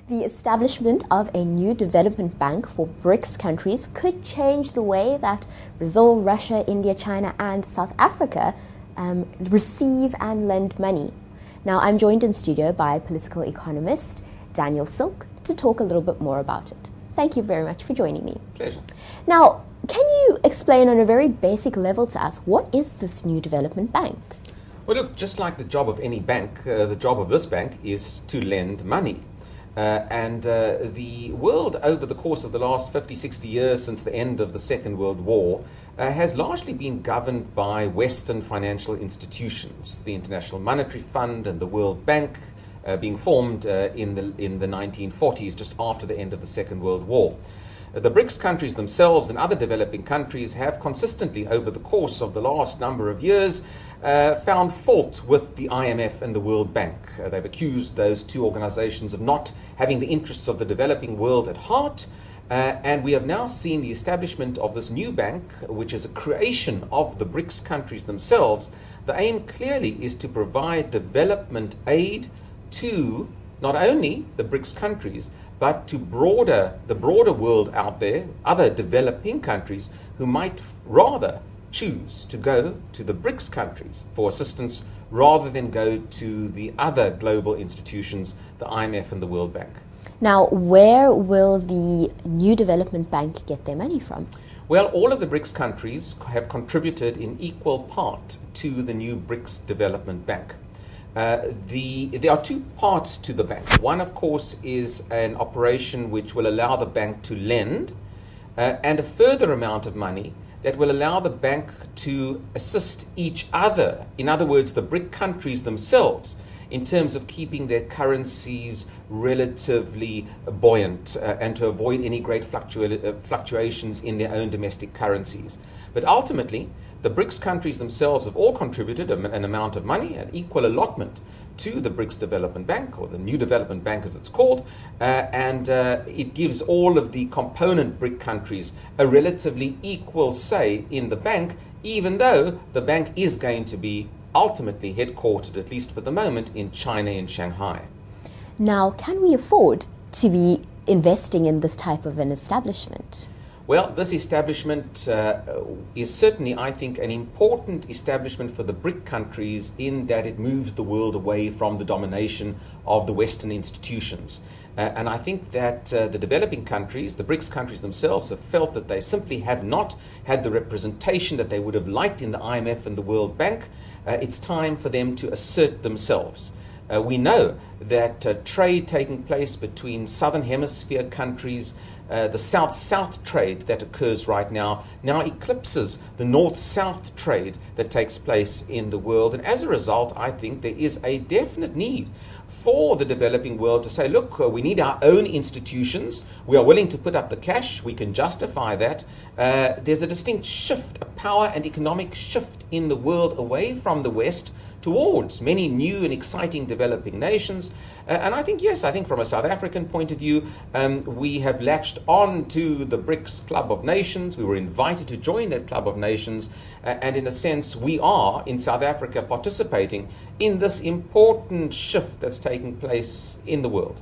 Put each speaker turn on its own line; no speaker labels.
The establishment of a new development bank for BRICS countries could change the way that Brazil, Russia, India, China, and South Africa receive and lend money. Now, I'm joined in studio by political economist Daniel Silk to talk a little bit more about it. Thank you very much for joining me.
Pleasure.
Now, can you explain on a very basic level to us, what is this new development bank?
Well, look, just like the job of any bank, the job of this bank is to lend money. The world over the course of the last 50, 60 years since the end of the Second World War has largely been governed by Western financial institutions, the International Monetary Fund and the World Bank being formed in the 1940s, just after the end of the Second World War. The BRICS countries themselves and other developing countries have consistently, over the course of the last number of years, found fault with the IMF and the World Bank. They've accused those two organizations of not having the interests of the developing world at heart. And we have now seen the establishment of this new bank, which is a creation of the BRICS countries themselves. The aim clearly is to provide development aid to not only the BRICS countries, but to the broader world out there, other developing countries who might rather choose to go to the BRICS countries for assistance rather than go to the other global institutions, the IMF and the World Bank.
Now, where will the new development bank get their money from?
Well, all of the BRICS countries have contributed in equal part to the new BRICS Development Bank. There are two parts to the bank. One, of course, is an operation which will allow the bank to lend and a further amount of money that will allow the bank to assist each other, in other words, the BRIC countries themselves, in terms of keeping their currencies relatively buoyant and to avoid any great fluctuations in their own domestic currencies. But ultimately, the BRICS countries themselves have all contributed an amount of money, an equal allotment, to the BRICS Development Bank, or the New Development Bank as it's called, and it gives all of the component BRIC countries a relatively equal say in the bank, even though the bank is going to be ultimately headquartered, at least for the moment, in China and Shanghai.
Now, can we afford to be investing in this type of an establishment?
Well, this establishment is certainly, I think, an important establishment for the BRIC countries in that it moves the world away from the domination of the Western institutions. And I think that the developing countries, the BRICS countries themselves, have felt that they simply have not had the representation that they would have liked in the IMF and the World Bank. It's time for them to assert themselves. We know that trade taking place between Southern Hemisphere countries, the South-South trade that occurs right now eclipses the North-South trade that takes place in the world. And as a result, I think there is a definite need for the developing world to say, look, we need our own institutions. We are willing to put up the cash. We can justify that. There's a distinct shift, a power and economic shift in the world away from the West towards many new and exciting developing nations. And I think, yes, I think from a South African point of view, we have latched on to the BRICS Club of Nations. We were invited to join that Club of Nations. And in a sense, we are, in South Africa, participating in this important shift that's taking place in the world.